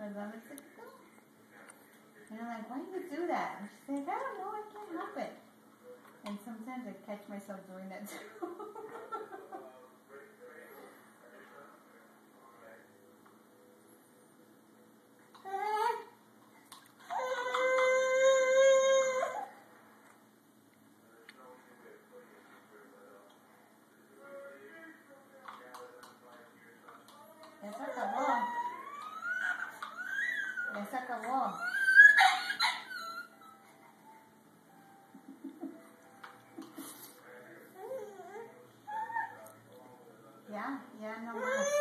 for them. It's like, no. And I'm like, why do you do that? And she's like, I don't know, I can't help it. And sometimes I catch myself doing that too. Ya se acabó. Ya se acabó. Ya no más.